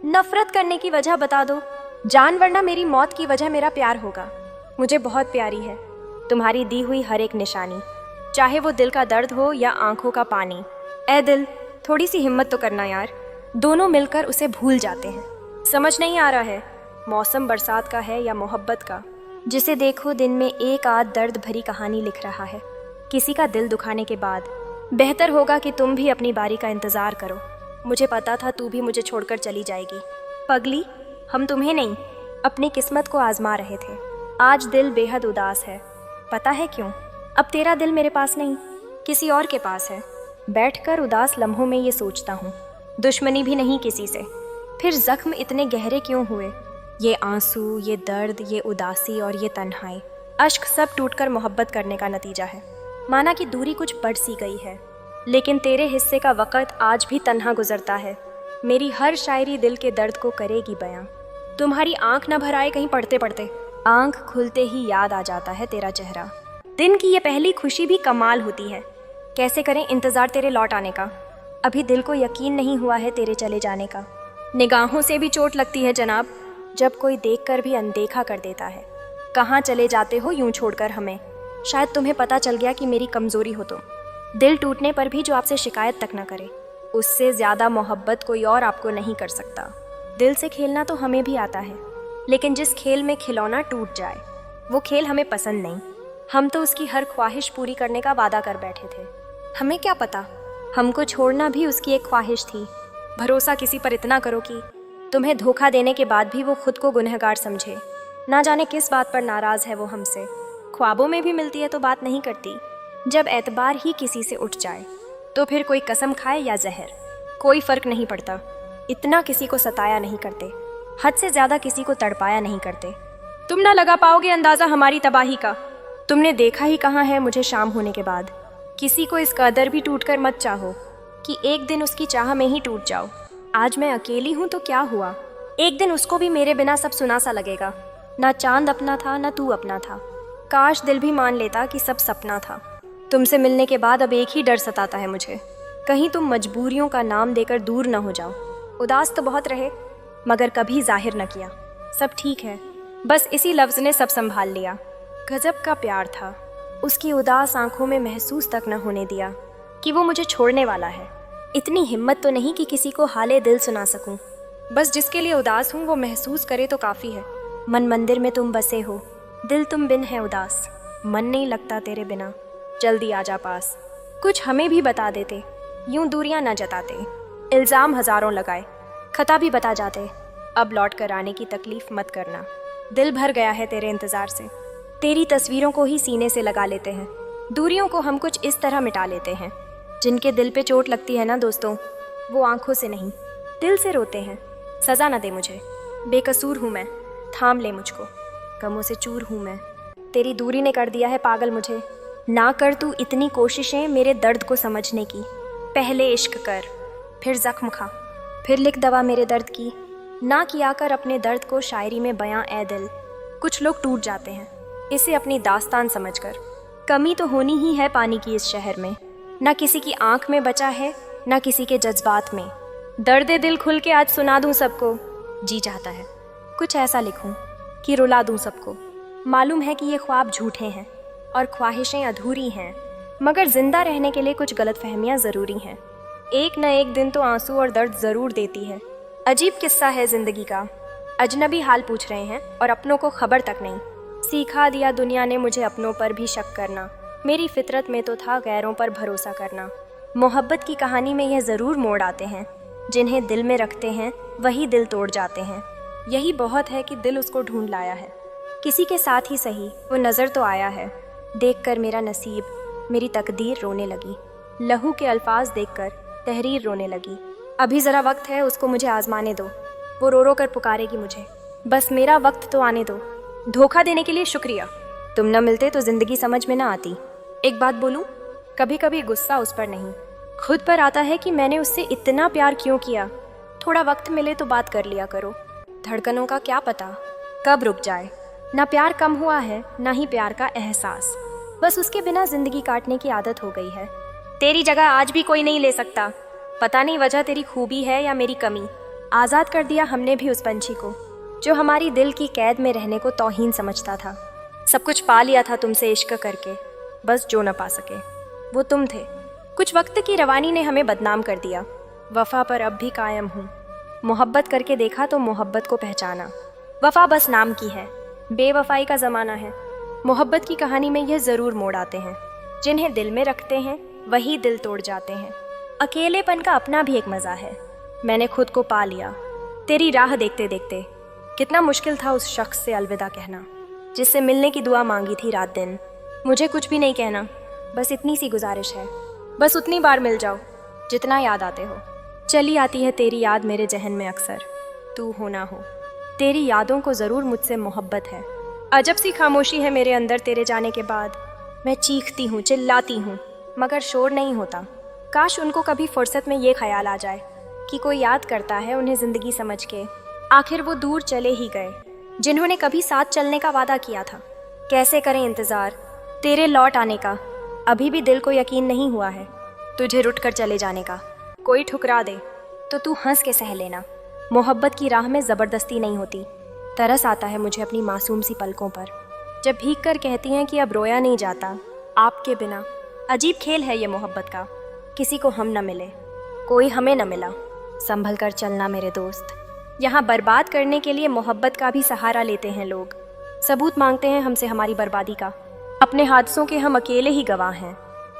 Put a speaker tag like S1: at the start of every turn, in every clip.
S1: नफरत करने की वजह बता दो, जान वरना मेरी मौत की वजह मेरा प्यार होगा। मुझे बहुत प्यारी है तुम्हारी दी हुई हर एक निशानी, चाहे वो दिल का दर्द हो या आंखों का पानी। ए दिल, थोड़ी सी हिम्मत तो करना यार। दोनों मिलकर उसे भूल जाते हैं। समझ नहीं आ रहा है मौसम बरसात का है या मोहब्बत का। जिसे देखो दिन में एक आध दर्द भरी कहानी लिख रहा है। किसी का दिल दुखाने के बाद बेहतर होगा कि तुम भी अपनी बारी का इंतज़ार करो। मुझे पता था तू भी मुझे छोड़कर चली जाएगी। पगली, हम तुम्हें नहीं अपनी किस्मत को आजमा रहे थे। आज दिल बेहद उदास है। पता है क्यों? अब तेरा दिल मेरे पास नहीं, किसी और के पास है। बैठकर उदास लम्हों में ये सोचता हूँ, दुश्मनी भी नहीं किसी से, फिर जख्म इतने गहरे क्यों हुए? ये आंसू, ये दर्द, ये उदासी और ये तन्हाई, अश्क सब टूटकर मोहब्बत करने का नतीजा है। माना कि दूरी कुछ बढ़ सी गई है, लेकिन तेरे हिस्से का वक़्त आज भी तन्हा गुजरता है। मेरी हर शायरी दिल के दर्द को करेगी बयां। तुम्हारी आंख न भर आए कहीं पढ़ते पढ़ते, आंख खुलते ही याद आ जाता है तेरा चेहरा। दिन की ये पहली खुशी भी कमाल होती है। कैसे करें इंतज़ार तेरे लौट आने का, अभी दिल को यकीन नहीं हुआ है तेरे चले जाने का। निगाहों से भी चोट लगती है जनाब, जब कोई देखकर भी अनदेखा कर देता है। कहाँ चले जाते हो यूं छोड़कर हमें? शायद तुम्हें पता चल गया कि मेरी कमज़ोरी हो तुम। दिल टूटने पर भी जो आपसे शिकायत तक न करे, उससे ज़्यादा मोहब्बत कोई और आपको नहीं कर सकता। दिल से खेलना तो हमें भी आता है, लेकिन जिस खेल में खिलौना टूट जाए वो खेल हमें पसंद नहीं। हम तो उसकी हर ख्वाहिश पूरी करने का वादा कर बैठे थे। हमें क्या पता, हमको छोड़ना भी उसकी एक ख्वाहिश थी। भरोसा किसी पर इतना करो कि तुम्हें धोखा देने के बाद भी वो खुद को गुनहगार समझे। ना जाने किस बात पर नाराज़ है वो हमसे। ख्वाबों में भी मिलती है तो बात नहीं करती। जब एतबार ही किसी से उठ जाए तो फिर कोई कसम खाए या जहर, कोई फ़र्क नहीं पड़ता। इतना किसी को सताया नहीं करते, हद से ज़्यादा किसी को तड़पाया नहीं करते। तुम ना लगा पाओगे अंदाज़ा हमारी तबाही का। तुमने देखा ही कहाँ है मुझे शाम होने के बाद। किसी को इस कदर भी टूटकर मत चाहो कि एक दिन उसकी चाह में ही टूट जाओ। आज मैं अकेली हूँ तो क्या हुआ, एक दिन उसको भी मेरे बिना सब सुना सा लगेगा। ना चांद अपना था ना तू अपना था। काश दिल भी मान लेता कि सब सपना था। तुमसे मिलने के बाद अब एक ही डर सताता है मुझे, कहीं तुम मजबूरियों का नाम देकर दूर न हो जाओ। उदास तो बहुत रहे मगर कभी जाहिर न किया। सब ठीक है, बस इसी लफ्ज़ ने सब संभाल लिया। गजब का प्यार था, उसकी उदास आंखों में महसूस तक न होने दिया कि वो मुझे छोड़ने वाला है। इतनी हिम्मत तो नहीं कि किसी को हाले दिल सुना सकूं। बस जिसके लिए उदास हूँ वो महसूस करे तो काफ़ी है। मन मंदिर में तुम बसे हो, दिल तुम बिन है उदास। मन नहीं लगता तेरे बिना, जल्दी आजा पास। कुछ हमें भी बता देते, यूं दूरियां न जताते। इल्ज़ाम हज़ारों लगाए, खता भी बता जाते। अब लौट कर आने की तकलीफ़ मत करना, दिल भर गया है तेरे इंतज़ार से। तेरी तस्वीरों को ही सीने से लगा लेते हैं, दूरियों को हम कुछ इस तरह मिटा लेते हैं। जिनके दिल पे चोट लगती है ना दोस्तों, वो आंखों से नहीं दिल से रोते हैं। सज़ा न दे मुझे, बेकसूर हूँ मैं, थाम ले मुझको। गमों से चूर हूँ मैं, तेरी दूरी ने कर दिया है पागल मुझे। ना कर तू इतनी कोशिशें मेरे दर्द को समझने की। पहले इश्क कर, फिर ज़ख्म खा, फिर लिख दवा मेरे दर्द की। ना किया कर अपने दर्द को शायरी में बयां ए दिल। कुछ लोग टूट जाते हैं इसे अपनी दास्तान समझकर। कमी तो होनी ही है पानी की इस शहर में, ना किसी की आंख में बचा है ना किसी के जज्बात में। दर्द दिल खुल के आज सुना दूं सबको, जी चाहता है कुछ ऐसा लिखूं कि रुला दूं सबको। मालूम है कि ये ख्वाब झूठे हैं और ख्वाहिशें अधूरी हैं, मगर जिंदा रहने के लिए कुछ गलतफहमियां ज़रूरी हैं। एक न एक दिन तो आंसू और दर्द ज़रूर देती है। अजीब किस्सा है ज़िंदगी का, अजनबी हाल पूछ रहे हैं और अपनों को खबर तक नहीं। सिखा दिया दुनिया ने मुझे अपनों पर भी शक करना, मेरी फितरत में तो था गैरों पर भरोसा करना। मोहब्बत की कहानी में यह ज़रूर मोड़ आते हैं, जिन्हें दिल में रखते हैं वही दिल तोड़ जाते हैं। यही बहुत है कि दिल उसको ढूंढ लाया है, किसी के साथ ही सही वो नज़र तो आया है। देखकर मेरा नसीब मेरी तकदीर रोने लगी, लहू के अल्फाज देखकर तहरीर रोने लगी। अभी ज़रा वक्त है उसको मुझे आजमाने दो, वो रो रो कर पुकारेगी मुझे, बस मेरा वक्त तो आने दो। धोखा देने के लिए शुक्रिया, तुम न मिलते तो ज़िंदगी समझ में ना आती। एक बात बोलूँ, कभी कभी गुस्सा उस पर नहीं खुद पर आता है कि मैंने उससे इतना प्यार क्यों किया। थोड़ा वक्त मिले तो बात कर लिया करो, धड़कनों का क्या पता कब रुक जाए। ना प्यार कम हुआ है ना ही प्यार का एहसास, बस उसके बिना ज़िंदगी काटने की आदत हो गई है। तेरी जगह आज भी कोई नहीं ले सकता, पता नहीं वजह तेरी खूबी है या मेरी कमी। आज़ाद कर दिया हमने भी उस पंछी को जो हमारी दिल की कैद में रहने को तौहीन समझता था। सब कुछ पा लिया था तुमसे इश्क करके, बस जो न पा सके वो तुम थे। कुछ वक्त की रवानी ने हमें बदनाम कर दिया। वफ़ा पर अब भी कायम हूँ। मोहब्बत करके देखा तो मोहब्बत को पहचाना। वफ़ा बस नाम की है, बेवफ़ाई का ज़माना है। मोहब्बत की कहानी में यह ज़रूर मोड़ आते हैं, जिन्हें दिल में रखते हैं वही दिल तोड़ जाते हैं। अकेलेपन का अपना भी एक मज़ा है। मैंने खुद को पा लिया तेरी राह देखते देखते। कितना मुश्किल था उस शख्स से अलविदा कहना, जिससे मिलने की दुआ मांगी थी रात दिन। मुझे कुछ भी नहीं कहना, बस इतनी सी गुजारिश है, बस उतनी बार मिल जाओ जितना याद आते हो। चली आती है तेरी याद मेरे जहन में अक्सर, तू हो ना हो। तेरी यादों को ज़रूर मुझसे मोहब्बत है। अजब सी खामोशी है मेरे अंदर तेरे जाने के बाद। मैं चीखती हूँ, चिल्लाती हूँ, मगर शोर नहीं होता। काश उनको कभी फुर्सत में ये ख्याल आ जाए कि कोई याद करता है उन्हें ज़िंदगी समझ के। आखिर वो दूर चले ही गए जिन्होंने कभी साथ चलने का वादा किया था। कैसे करें इंतज़ार तेरे लौट आने का, अभी भी दिल को यकीन नहीं हुआ है तुझे रुट कर चले जाने का। कोई ठुकरा दे तो तू हंस के सह लेना। मोहब्बत की राह में ज़बरदस्ती नहीं होती। तरस आता है मुझे अपनी मासूम सी पलकों पर, जब भीग कर कहती हैं कि अब रोया नहीं जाता आपके बिना। अजीब खेल है ये मोहब्बत का, किसी को हम न मिले, कोई हमें न मिला। संभल कर चलना मेरे दोस्त। यहाँ बर्बाद करने के लिए मोहब्बत का भी सहारा लेते हैं लोग। सबूत मांगते हैं हमसे हमारी बर्बादी का। अपने हादसों के हम अकेले ही गवाह हैं।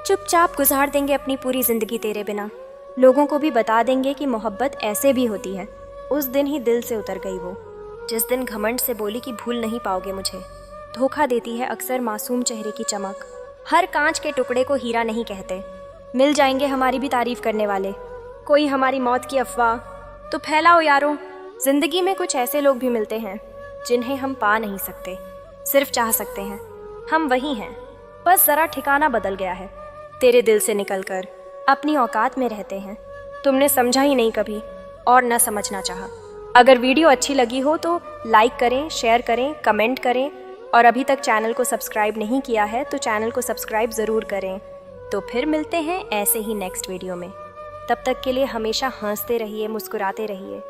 S1: चुपचाप गुजार देंगे अपनी पूरी ज़िंदगी तेरे बिना। लोगों को भी बता देंगे कि मोहब्बत ऐसे भी होती है। उस दिन ही दिल से उतर गई वो, जिस दिन घमंड से बोली कि भूल नहीं पाओगे मुझे। धोखा देती है अक्सर मासूम चेहरे की चमक। हर कांच के टुकड़े को हीरा नहीं कहते। मिल जाएंगे हमारी भी तारीफ करने वाले। कोई हमारी मौत की अफवाह तो फैलाओ यारों। जिंदगी में कुछ ऐसे लोग भी मिलते हैं जिन्हें हम पा नहीं सकते, सिर्फ चाह सकते हैं। हम वही हैं, बस ज़रा ठिकाना बदल गया है। तेरे दिल से निकलकर अपनी औकात में रहते हैं। तुमने समझा ही नहीं कभी और न समझना चाहा। अगर वीडियो अच्छी लगी हो तो लाइक करें, शेयर करें, कमेंट करें, और अभी तक चैनल को सब्सक्राइब नहीं किया है तो चैनल को सब्सक्राइब ज़रूर करें। तो फिर मिलते हैं ऐसे ही नेक्स्ट वीडियो में। तब तक के लिए हमेशा हंसते रहिए, मुस्कुराते रहिए।